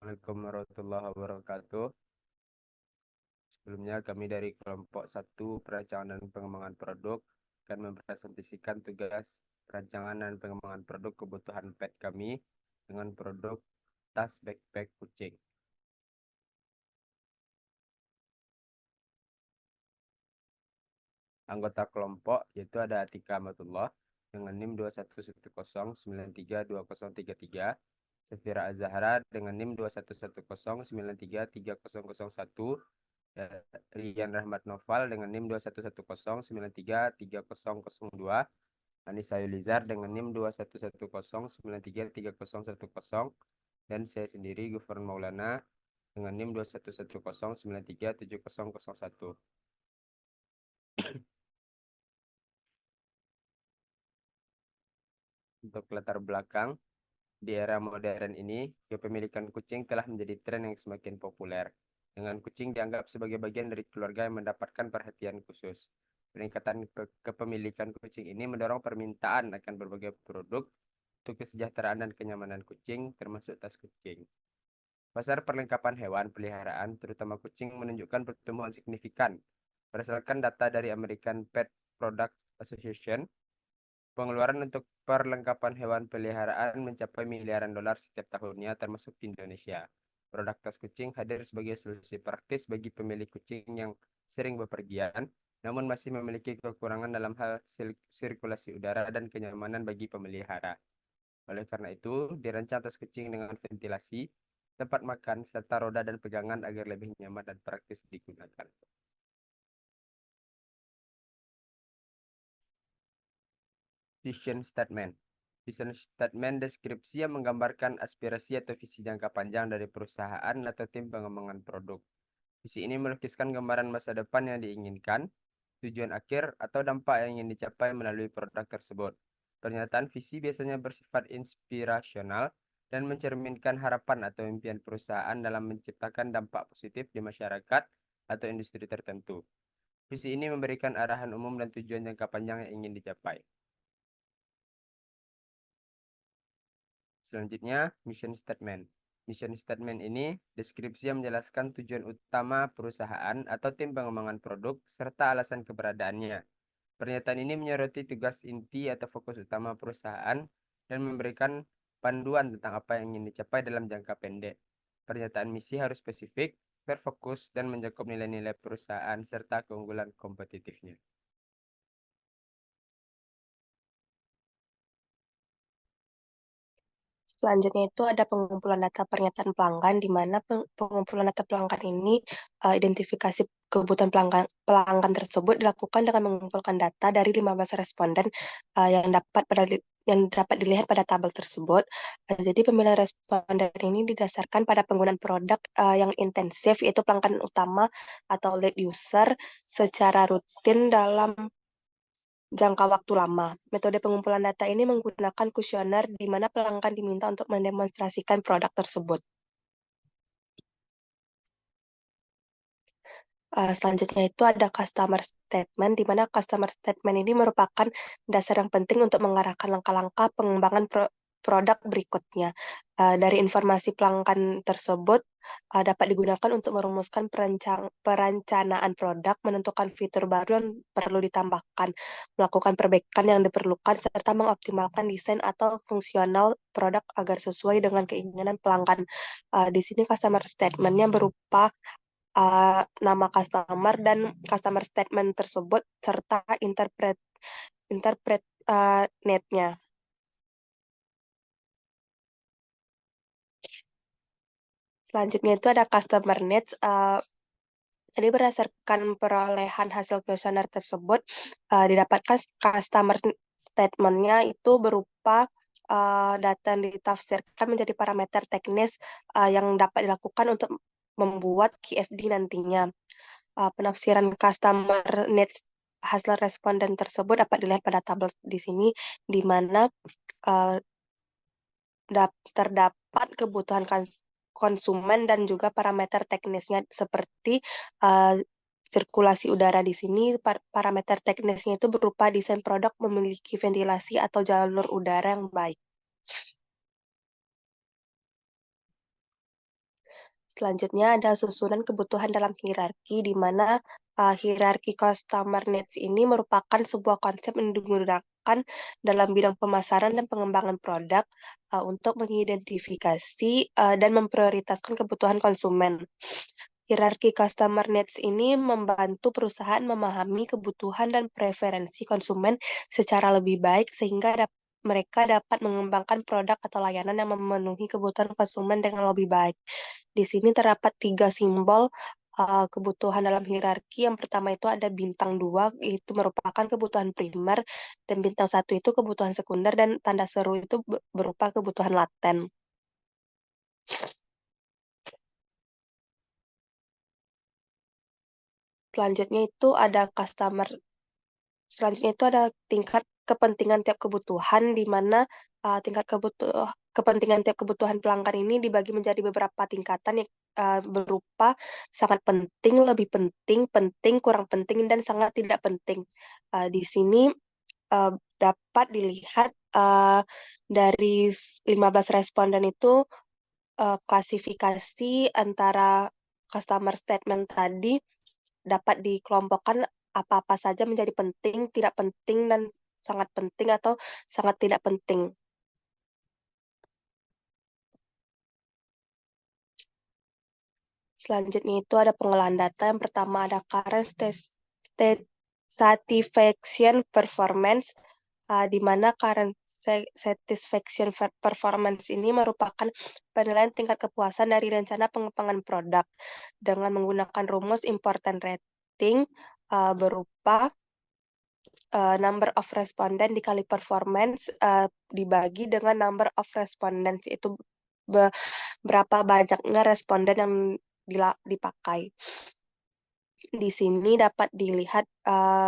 Assalamualaikum warahmatullahi wabarakatuh. Sebelumnya kami dari kelompok 1 perancangan dan pengembangan produk akan mempresentasikan tugas perancangan dan pengembangan produk kebutuhan pet kami dengan produk tas backpack kucing. Anggota kelompok yaitu ada Atika Amatullah dengan NIM 2110932033, Safira Azahra dengan NIM 2110933001, Rian Rahmat Noval dengan NIM 2110933002, Anissa Yulizar dengan NIM 2110933010, dan saya sendiri Gufron Maulana dengan NIM 2110937001. Untuk latar belakang, di era modern ini, kepemilikan kucing telah menjadi tren yang semakin populer. Dengan kucing dianggap sebagai bagian dari keluarga yang mendapatkan perhatian khusus. Peningkatan kepemilikan kucing ini mendorong permintaan akan berbagai produk untuk kesejahteraan dan kenyamanan kucing, termasuk tas kucing. Pasar perlengkapan hewan peliharaan, terutama kucing, menunjukkan pertumbuhan signifikan. Berdasarkan data dari American Pet Products Association, pengeluaran untuk perlengkapan hewan peliharaan mencapai miliaran dolar setiap tahunnya, termasuk di Indonesia. Produk tas kucing hadir sebagai solusi praktis bagi pemilik kucing yang sering bepergian, namun masih memiliki kekurangan dalam hal sirkulasi udara dan kenyamanan bagi pemelihara. Oleh karena itu, dirancang tas kucing dengan ventilasi, tempat makan, serta roda dan pegangan agar lebih nyaman dan praktis digunakan. Vision Statement. Vision Statement deskripsi yang menggambarkan aspirasi atau visi jangka panjang dari perusahaan atau tim pengembangan produk. Visi ini melukiskan gambaran masa depan yang diinginkan, tujuan akhir, atau dampak yang ingin dicapai melalui produk tersebut. Pernyataan visi biasanya bersifat inspirasional dan mencerminkan harapan atau impian perusahaan dalam menciptakan dampak positif di masyarakat atau industri tertentu. Visi ini memberikan arahan umum dan tujuan jangka panjang yang ingin dicapai. Selanjutnya, mission statement. Mission statement ini deskripsi yang menjelaskan tujuan utama perusahaan atau tim pengembangan produk serta alasan keberadaannya. Pernyataan ini menyoroti tugas inti atau fokus utama perusahaan dan memberikan panduan tentang apa yang ingin dicapai dalam jangka pendek. Pernyataan misi harus spesifik, berfokus, dan mencakup nilai-nilai perusahaan serta keunggulan kompetitifnya. Selanjutnya itu ada pengumpulan data pernyataan pelanggan, di mana pengumpulan data pelanggan ini identifikasi kebutuhan pelanggan tersebut dilakukan dengan mengumpulkan data dari 15 responden yang dapat dilihat pada tabel tersebut. Jadi pemilihan responden ini didasarkan pada penggunaan produk yang intensif, yaitu pelanggan utama atau lead user secara rutin dalam jangka waktu lama. Metode pengumpulan data ini menggunakan kuesioner di mana pelanggan diminta untuk mendemonstrasikan produk tersebut. Selanjutnya itu ada customer statement, di mana customer statement ini merupakan dasar yang penting untuk mengarahkan langkah-langkah pengembangan produk berikutnya. Dari informasi pelanggan tersebut dapat digunakan untuk merumuskan perencanaan produk, menentukan fitur baru yang perlu ditambahkan, melakukan perbaikan yang diperlukan, serta mengoptimalkan desain atau fungsional produk agar sesuai dengan keinginan pelanggan. Di sini customer statement-nya berupa nama customer dan customer statement tersebut serta interpret netnya. Selanjutnya itu ada customer needs. Jadi berdasarkan perolehan hasil kuesioner tersebut, didapatkan customer statement-nya itu berupa data yang ditafsirkan menjadi parameter teknis yang dapat dilakukan untuk membuat QFD nantinya. Penafsiran customer needs hasil responden tersebut dapat dilihat pada tabel di sini, di mana terdapat kebutuhan konsumen dan juga parameter teknisnya seperti sirkulasi udara. Di sini parameter teknisnya itu berupa desain produk memiliki ventilasi atau jalur udara yang baik. Selanjutnya ada susunan kebutuhan dalam hierarki, di mana hierarki customer needs ini merupakan sebuah konsep yang digunakan dalam bidang pemasaran dan pengembangan produk untuk mengidentifikasi dan memprioritaskan kebutuhan konsumen. Hierarki customer needs ini membantu perusahaan memahami kebutuhan dan preferensi konsumen secara lebih baik sehingga mereka dapat mengembangkan produk atau layanan yang memenuhi kebutuhan konsumen dengan lebih baik. Di sini terdapat 3 simbol kebutuhan dalam hierarki. Yang pertama itu ada bintang 2, itu merupakan kebutuhan primer, dan bintang 1 itu kebutuhan sekunder, dan tanda seru itu berupa kebutuhan laten. Selanjutnya itu ada Selanjutnya itu ada tingkat kepentingan tiap kebutuhan, di mana tingkat kepentingan tiap kebutuhan pelanggan ini dibagi menjadi beberapa tingkatan yang berupa sangat penting, lebih penting, penting, kurang penting, dan sangat tidak penting. Di sini dapat dilihat dari 15 responden itu klasifikasi antara customer statement tadi dapat dikelompokkan apa-apa saja menjadi penting, tidak penting, dan sangat penting atau sangat tidak penting. Selanjutnya itu ada pengolahan data. Yang pertama ada current state satisfaction performance, di mana current satisfaction performance ini merupakan penilaian tingkat kepuasan dari rencana pengembangan produk dengan menggunakan rumus important rating berupa number of respondent dikali performance dibagi dengan number of respondents, itu berapa banyaknya responden yang dipakai. Di sini dapat dilihat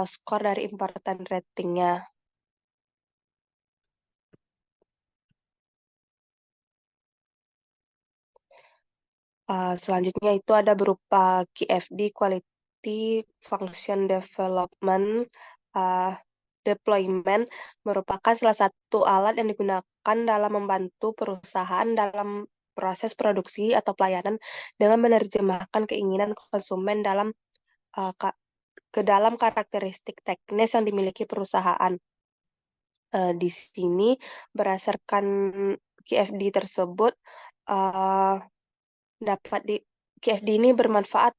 skor dari important ratingnya. Selanjutnya itu ada berupa QFD, Quality Function Development Deployment, merupakan salah satu alat yang digunakan dalam membantu perusahaan dalam proses produksi atau pelayanan dengan menerjemahkan keinginan konsumen ke dalam karakteristik teknis yang dimiliki perusahaan. Di sini berdasarkan QFD tersebut QFD ini bermanfaat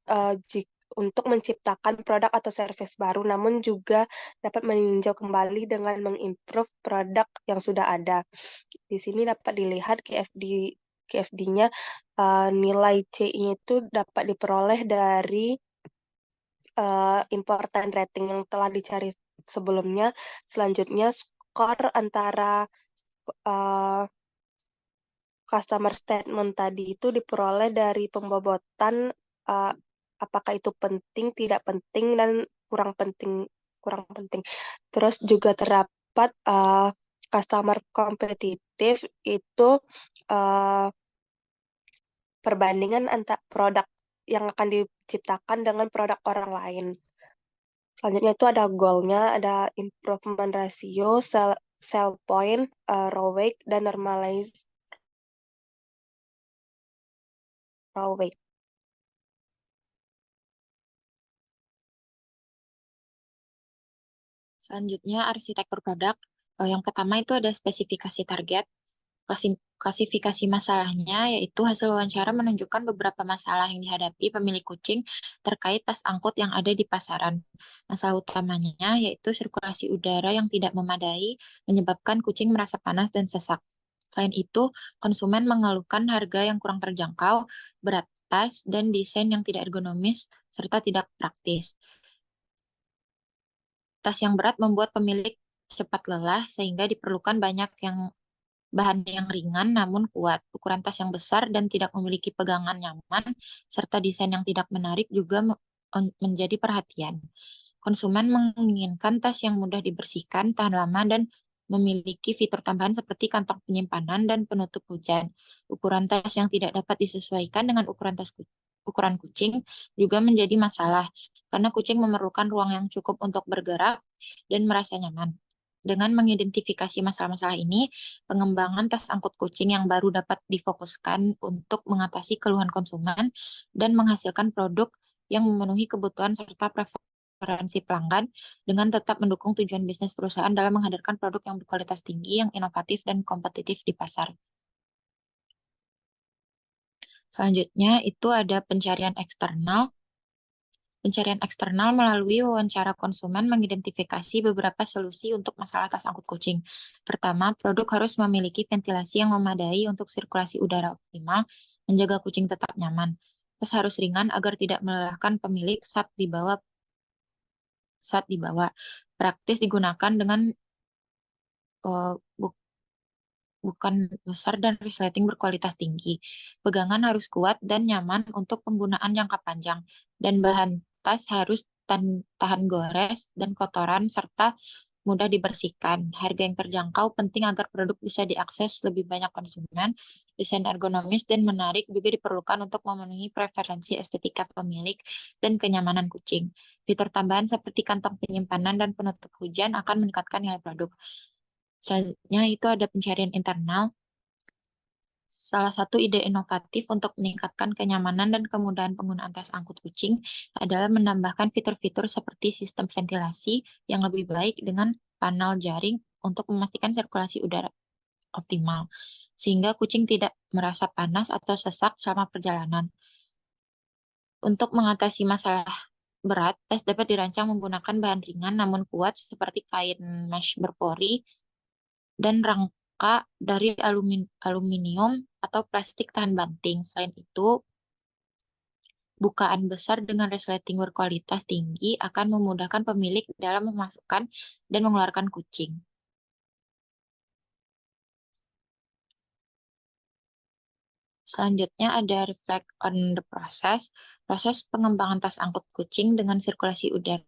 untuk menciptakan produk atau service baru, namun juga dapat meninjau kembali dengan mengimprove produk yang sudah ada. Di sini dapat dilihat QFD-nya, nilai C-nya itu dapat diperoleh dari important rating yang telah dicari sebelumnya. Selanjutnya skor antara customer statement tadi itu diperoleh dari pembobotan apakah itu penting, tidak penting, dan kurang penting, kurang penting. Terus juga terdapat customer kompetitif, itu perbandingan antara produk yang akan diciptakan dengan produk orang lain. Selanjutnya itu ada goal-nya, ada improvement ratio, sell point, ROIC, dan normalized ROIC. Selanjutnya arsitektur produk. Yang pertama itu ada spesifikasi target. Klasifikasi masalahnya yaitu hasil wawancara menunjukkan beberapa masalah yang dihadapi pemilik kucing terkait tas angkut yang ada di pasaran. Masalah utamanya yaitu sirkulasi udara yang tidak memadai menyebabkan kucing merasa panas dan sesak. Selain itu, konsumen mengeluhkan harga yang kurang terjangkau, berat tas, dan desain yang tidak ergonomis serta tidak praktis. Tas yang berat membuat pemilik cepat lelah sehingga diperlukan banyak bahan yang ringan namun kuat. Ukuran tas yang besar dan tidak memiliki pegangan nyaman serta desain yang tidak menarik juga menjadi perhatian. Konsumen menginginkan tas yang mudah dibersihkan, tahan lama, dan memiliki fitur tambahan seperti kantong penyimpanan dan penutup hujan. Ukuran tas yang tidak dapat disesuaikan dengan ukuran kucing juga menjadi masalah karena kucing memerlukan ruang yang cukup untuk bergerak dan merasa nyaman. Dengan mengidentifikasi masalah-masalah ini, pengembangan tas angkut kucing yang baru dapat difokuskan untuk mengatasi keluhan konsumen dan menghasilkan produk yang memenuhi kebutuhan serta preferensi pelanggan dengan tetap mendukung tujuan bisnis perusahaan dalam menghadirkan produk yang berkualitas tinggi, yang inovatif dan kompetitif di pasar. Selanjutnya itu ada pencarian eksternal. Pencarian eksternal melalui wawancara konsumen mengidentifikasi beberapa solusi untuk masalah tas angkut kucing. Pertama, produk harus memiliki ventilasi yang memadai untuk sirkulasi udara optimal, menjaga kucing tetap nyaman. Tas harus ringan agar tidak melelahkan pemilik saat dibawa. Praktis digunakan dengan eh, bu- bukan besar dan resleting berkualitas tinggi. Pegangan harus kuat dan nyaman untuk penggunaan jangka panjang. Dan bahan tas harus tahan gores dan kotoran serta mudah dibersihkan. Harga yang terjangkau penting agar produk bisa diakses lebih banyak konsumen. Desain ergonomis dan menarik juga diperlukan untuk memenuhi preferensi estetika pemilik dan kenyamanan kucing. Fitur tambahan seperti kantong penyimpanan dan penutup hujan akan meningkatkan nilai produk. Selanjutnya itu ada pencarian internal. Salah satu ide inovatif untuk meningkatkan kenyamanan dan kemudahan penggunaan tas angkut kucing adalah menambahkan fitur-fitur seperti sistem ventilasi yang lebih baik dengan panel jaring untuk memastikan sirkulasi udara optimal, sehingga kucing tidak merasa panas atau sesak selama perjalanan. Untuk mengatasi masalah berat, tas dapat dirancang menggunakan bahan ringan namun kuat seperti kain mesh berpori dan rangka dari aluminium atau plastik tahan banting. Selain itu, bukaan besar dengan resleting berkualitas tinggi akan memudahkan pemilik dalam memasukkan dan mengeluarkan kucing. Selanjutnya ada reflect on the process. Proses pengembangan tas angkut kucing dengan sirkulasi udara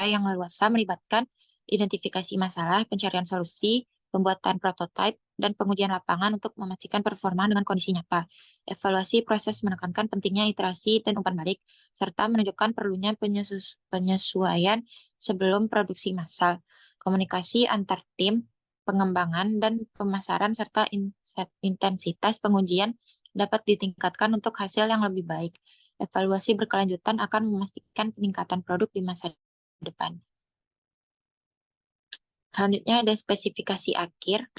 yang leluasa melibatkan identifikasi masalah, pencarian solusi, pembuatan prototipe, dan pengujian lapangan untuk memastikan performa dengan kondisi nyata. Evaluasi proses menekankan pentingnya iterasi dan umpan balik, serta menunjukkan perlunya penyesuaian sebelum produksi massal. Komunikasi antar tim, pengembangan, dan pemasaran, serta intensitas pengujian dapat ditingkatkan untuk hasil yang lebih baik. Evaluasi berkelanjutan akan memastikan peningkatan produk di masa depan. Selanjutnya ada spesifikasi akhir.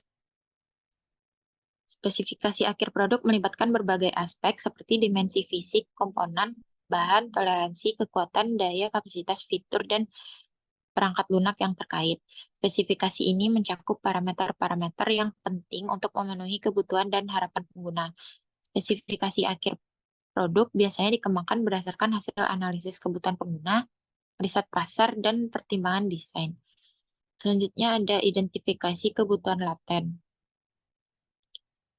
Spesifikasi akhir produk melibatkan berbagai aspek seperti dimensi fisik, komponen, bahan, toleransi, kekuatan, daya, kapasitas, fitur, dan perangkat lunak yang terkait. Spesifikasi ini mencakup parameter-parameter yang penting untuk memenuhi kebutuhan dan harapan pengguna. Spesifikasi akhir produk biasanya dikembangkan berdasarkan hasil analisis kebutuhan pengguna, riset pasar, dan pertimbangan desain. Selanjutnya ada identifikasi kebutuhan laten.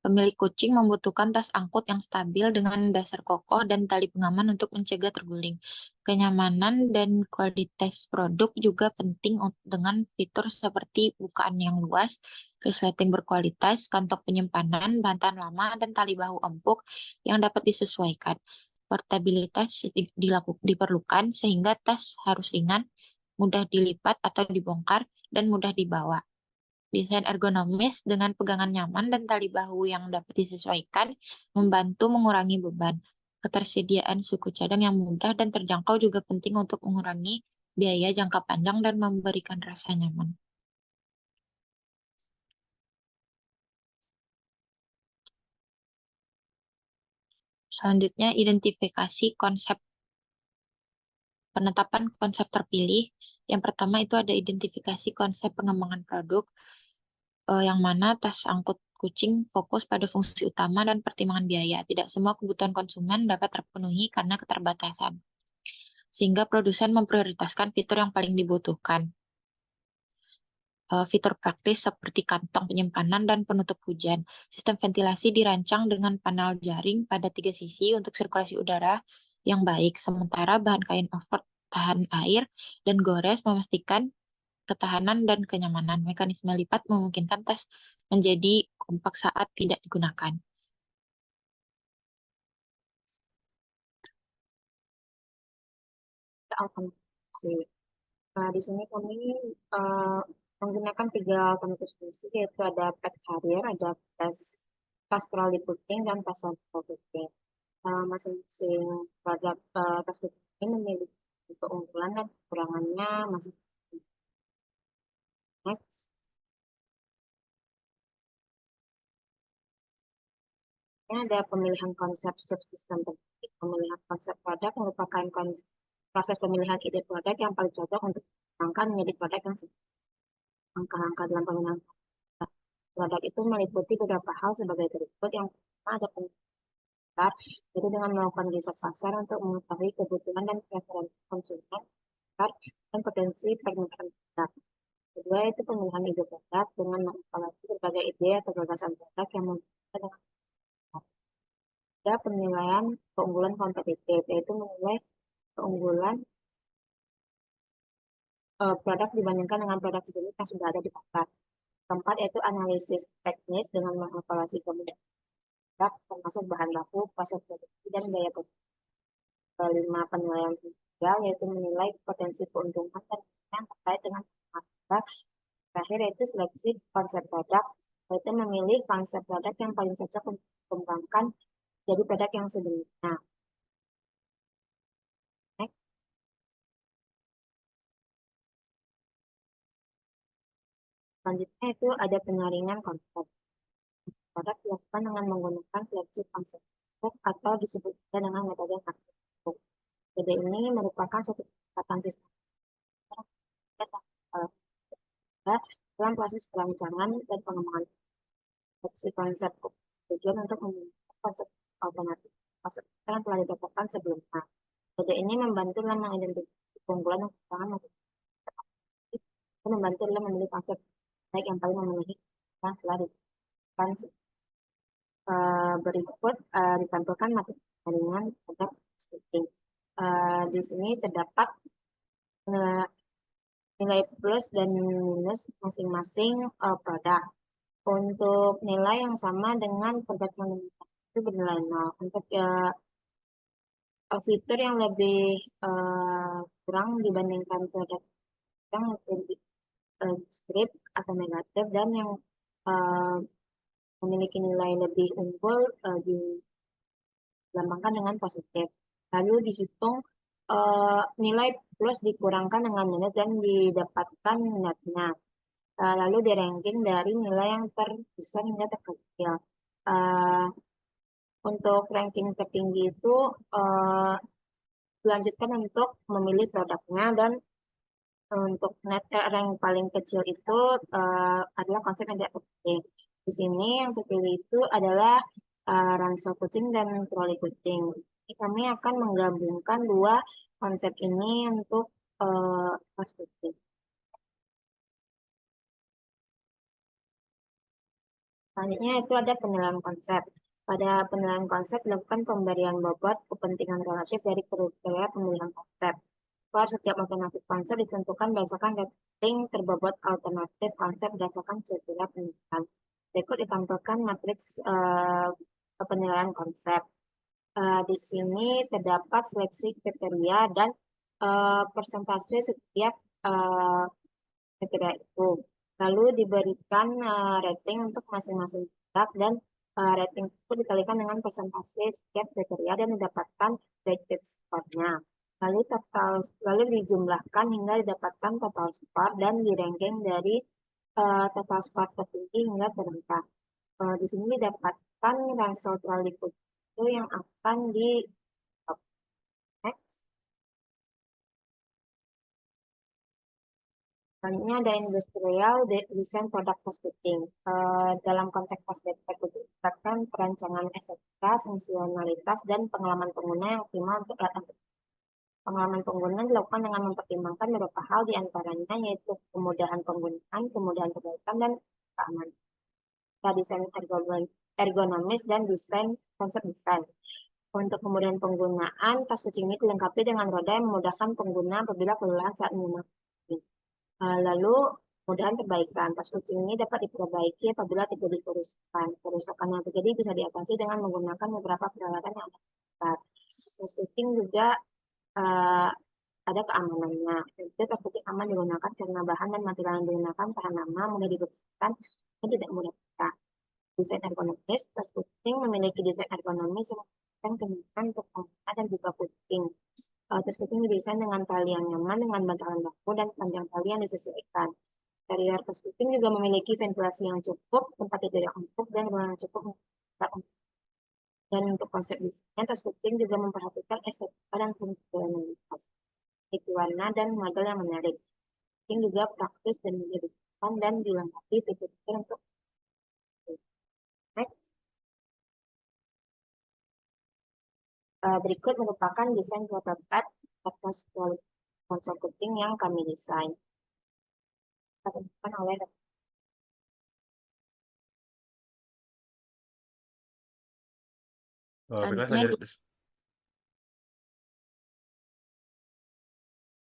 Pemilik kucing membutuhkan tas angkut yang stabil dengan dasar kokoh dan tali pengaman untuk mencegah terguling. Kenyamanan dan kualitas produk juga penting dengan fitur seperti bukaan yang luas, resleting berkualitas, kantong penyimpanan, bantahan lama, dan tali bahu empuk yang dapat disesuaikan. Portabilitas diperlukan sehingga tas harus ringan, mudah dilipat atau dibongkar, dan mudah dibawa. Desain ergonomis dengan pegangan nyaman dan tali bahu yang dapat disesuaikan membantu mengurangi beban. Ketersediaan suku cadang yang mudah dan terjangkau juga penting untuk mengurangi biaya jangka panjang dan memberikan rasa nyaman. Selanjutnya, identifikasi konsep penetapan konsep terpilih. Yang pertama itu ada identifikasi konsep pengembangan produk. Yang mana tas angkut kucing fokus pada fungsi utama dan pertimbangan biaya. Tidak semua kebutuhan konsumen dapat terpenuhi karena keterbatasan, sehingga produsen memprioritaskan fitur yang paling dibutuhkan. Fitur praktis seperti kantong penyimpanan dan penutup hujan. Sistem ventilasi dirancang dengan panel jaring pada 3 sisi untuk sirkulasi udara yang baik, sementara bahan kain over tahan air dan gores memastikan ketahanan dan kenyamanan. Mekanisme lipat memungkinkan tas menjadi kompak saat tidak digunakan. Sih. Di sini kami menggunakan 3 alternatif solusi, yaitu ada pet carrier, ada tes pastoral di kucing, dan tes kontrol kucing. Masing-masing produk tes kucing ini memiliki keunggulan dan kekurangannya masing. Next. Ini ada pemilihan konsep subsistem teknik. Pemilihan konsep produk merupakan proses pemilihan ide produk yang paling cocok untuk dikembangkan menjadi produk yang langkah-langkah dalam pemilihan produk itu meliputi beberapa hal sebagai berikut. Yang pertama ada pasar, jadi dengan melakukan riset pasar untuk mengetahui kebutuhan dan preferensi konsumen dan potensi permintaan produk. Kedua itu pemilihan ide produk dengan mengevaluasi berbagai ide atau gagasan produk yang memungkinkan dengan ada penilaian keunggulan kompetitif, yaitu menilai keunggulan produk dibandingkan dengan produk sebelumnya yang sudah ada di pasar. Keempat yaitu analisis teknis dengan mengevaluasi kemudahan produk termasuk bahan baku, proses produksi, dan biaya produksi. Kelima, penilaian finansial yaitu menilai potensi keuntungan dan yang terkait dengan produk. Terakhir yaitu seleksi konsep produk, yaitu memilih konsep produk yang paling cocok untuk dikembangkan jadi produk yang sebelumnya. Next. Selanjutnya itu ada penyaringan konsep. Produk dilakukan dengan menggunakan seleksi konsep atau disebut dengan metode konsep. Metode ini merupakan suatu pendekatan sistem dalam proses perancangan dan pengembangan seleksi konsep tujuan untuk membentuk konsep alternatif konsep yang telah didapatkan sebelumnya. Metode ini membantu dalam mengidentifikasi keunggulan dan kekurangan dan membantu dalam memilih konsep baik yang paling memenuhi yang telah didapatkan. Berikut ditampilkan materi jaringan produk splitting. Di sini terdapat nilai plus dan minus masing-masing produk. Untuk nilai yang sama dengan produk yang itu bernilai 0. Untuk fitur yang lebih kurang dibandingkan produk yang lebih strip atau negatif, dan yang memiliki nilai lebih unggul dilambangkan dengan positif. Lalu dihitung nilai plus dikurangkan dengan minus dan didapatkan netnya. Lalu di ranking dari nilai yang terbesar hingga terkecil. Untuk ranking tertinggi itu dilanjutkan untuk memilih produknya, dan untuk net rank paling kecil itu adalah konsep yang tidak terpilih. Di sini yang terpilih itu adalah ransel kucing dan troli kucing. Jadi kami akan menggabungkan dua konsep ini untuk kelas kucing. Selanjutnya itu ada penilaian konsep. Pada penilaian konsep dilakukan pemberian bobot kepentingan relatif dari kriteria pemilihan konsep. Setiap alternatif konsep ditentukan berdasarkan rating terbobot alternatif konsep berdasarkan kriteria penilaian. Berikut ditampilkan matriks penilaian konsep. Di sini terdapat seleksi kriteria dan persentase setiap kriteria itu. Lalu diberikan rating untuk masing-masing produk, dan rating itu dikalikan dengan persentase setiap kriteria dan didapatkan weighted score-nya. Lalu dijumlahkan hingga didapatkan total score dan di-ranking dari total score tertinggi hingga terendah. Di sini didapatkan ransel troli itu yang akan di next. Selanjutnya ada industrial design product costing. Dalam konteks prospek dikatakan perancangan estetika, fungsionalitas, dan pengalaman pengguna yang optimal untuk pengalaman pengguna dilakukan dengan mempertimbangkan beberapa hal, diantaranya yaitu kemudahan penggunaan, kemudahan perbaikan, dan keamanan. Desain ergonomis dan konsep desain. Untuk kemudahan penggunaan, tas kucing ini dilengkapi dengan roda yang memudahkan pengguna apabila kelelahan saat menggunakan. Lalu kemudahan perbaikan. Tas kucing ini dapat diperbaiki apabila terjadi kerusakan. Kerusakan yang terjadi bisa diatasi dengan menggunakan beberapa peralatan yang ada. Tas kucing juga ada keamanannya. Itu tas kucing aman digunakan karena bahan dan material yang digunakan tahan lama, mudah dibersihkan, dan tidak mudah pecah. Desain ergonomis, tas kucing memiliki desain ergonomis yang memberikan kenyamanan untuk pengguna dan juga kucing. Tas kucing didesain dengan tali yang nyaman, dengan bantalan baku, dan panjang tali yang disesuaikan. Interior tas kucing juga memiliki ventilasi yang cukup, tempat tidur yang empuk, dan ruangan yang cukup. Dan untuk konsep desainnya, tas kucing juga memperhatikan estetika dan fungsionalitas, seperti warna dan model yang menarik. Kucing juga praktis dan mudah digunakan dan dilengkapi fitur-fitur untuk next. Berikut merupakan desain prototipe atas ponsel kucing yang kami desain. Ditunjukkan oleh Baiklah,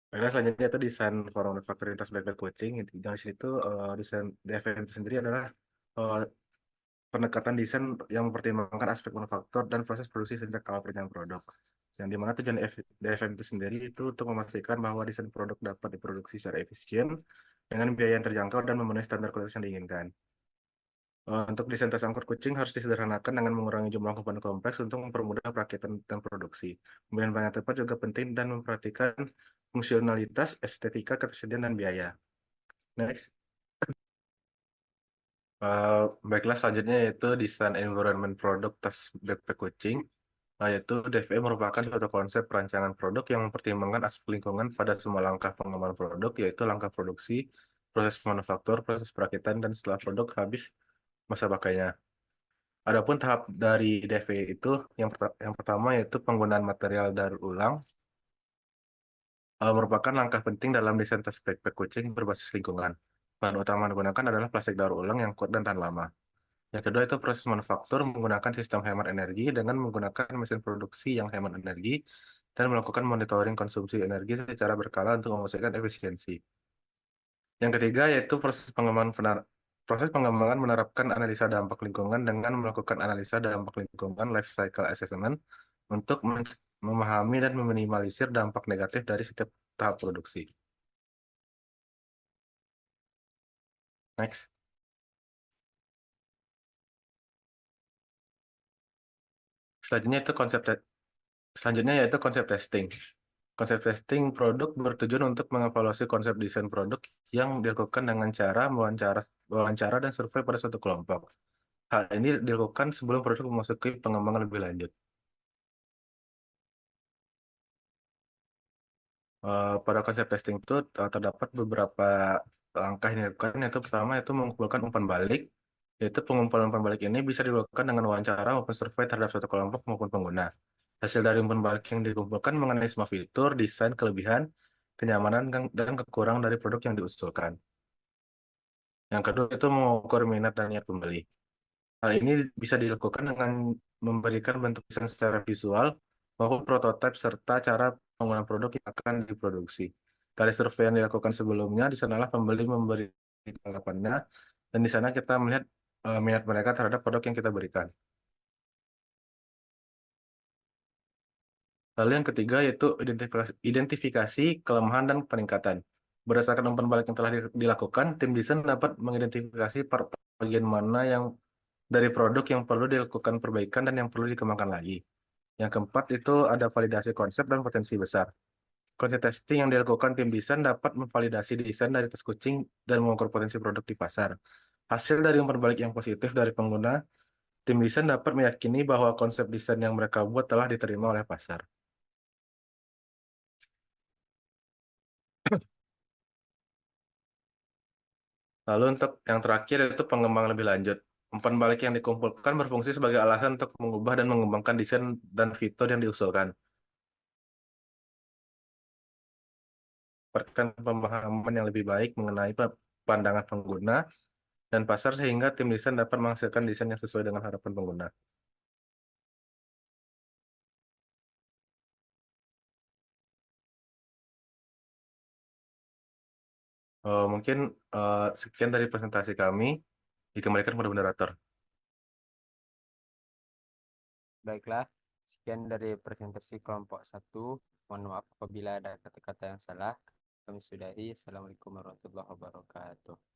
Selanjutnya selanjutnya itu desain form factory tas backpack kucing. Yang di sini tuh desain DFM itu sendiri adalah eh, pendekatan desain yang mempertimbangkan aspek manufaktur dan proses produksi sejak awal perencanaan produk. Yang dimana tujuan DFM itu sendiri itu untuk memastikan bahwa desain produk dapat diproduksi secara efisien dengan biaya yang terjangkau dan memenuhi standar kualitas yang diinginkan. Untuk desain tas angkut kucing harus disederhanakan dengan mengurangi jumlah komponen kompleks untuk mempermudah perakitan dan produksi. Kemudian banyak tempat juga penting dan memperhatikan fungsionalitas, estetika, ketersediaan, dan biaya. Next. Baiklah, selanjutnya yaitu desain environment produk tas backpack kucing. Yaitu DFE merupakan suatu konsep perancangan produk yang mempertimbangkan aspek lingkungan pada semua langkah pengembangan produk, yaitu langkah produksi, proses manufaktur, proses perakitan, dan setelah produk habis masa pakainya. Adapun tahap dari DFE itu yang pertama yaitu penggunaan material daur ulang, merupakan langkah penting dalam desain tas backpack kucing berbasis lingkungan. Bahan utama yang digunakan adalah plastik daur ulang yang kuat dan tahan lama. Yang kedua itu proses manufaktur menggunakan sistem hemat energi dengan menggunakan mesin produksi yang hemat energi dan melakukan monitoring konsumsi energi secara berkala untuk memastikan efisiensi. Yang ketiga yaitu proses pengembangan menerapkan analisa dampak lingkungan dengan melakukan analisa dampak lingkungan life cycle assessment untuk memahami dan meminimalisir dampak negatif dari setiap tahap produksi. Next. Selanjutnya yaitu konsep testing. Konsep testing produk bertujuan untuk mengevaluasi konsep desain produk yang dilakukan dengan cara wawancara dan survei pada suatu kelompok. Hal ini dilakukan sebelum produk memasuki pengembangan lebih lanjut. Pada konsep testing itu terdapat beberapa langkah yang dilakukan. Yaitu pertama itu mengumpulkan umpan balik. Yaitu pengumpulan umpan balik ini bisa dilakukan dengan wawancara maupun survei terhadap suatu kelompok maupun pengguna. Hasil dari umpan balik yang dikumpulkan mengenai semua fitur, desain, kelebihan, kenyamanan, dan kekurangan dari produk yang diusulkan. Yang kedua itu mengukur minat dan niat pembeli. Hal ini bisa dilakukan dengan memberikan bentuk desain secara visual maupun prototipe serta cara penggunaan produk yang akan diproduksi. Dari survei yang dilakukan sebelumnya, di sanalah pembeli memberi tanggapannya, dan di sana kita melihat minat mereka terhadap produk yang kita berikan. Lalu yang ketiga yaitu identifikasi kelemahan dan peningkatan. Berdasarkan umpan balik yang telah dilakukan, tim desain dapat mengidentifikasi bagian mana yang dari produk yang perlu dilakukan perbaikan dan yang perlu dikembangkan lagi. Yang keempat itu ada validasi konsep dan potensi besar. Konsep testing yang dilakukan tim desain dapat memvalidasi desain dari tas kucing dan mengukur potensi produk di pasar. Hasil dari umpan balik yang positif dari pengguna, tim desain dapat meyakini bahwa konsep desain yang mereka buat telah diterima oleh pasar. Lalu untuk yang terakhir itu pengembangan lebih lanjut. Umpan balik yang dikumpulkan berfungsi sebagai alasan untuk mengubah dan mengembangkan desain dan fitur yang diusulkan. Berikan pemahaman yang lebih baik mengenai pandangan pengguna dan pasar sehingga tim desain dapat menghasilkan desain yang sesuai dengan harapan pengguna. Mungkin sekian dari presentasi kami. Dikembalikan kepada moderator. Baiklah, sekian dari presentasi kelompok 1. Mohon maaf apabila ada kata-kata yang salah. Kami sudahi. Assalamualaikum warahmatullahi wabarakatuh.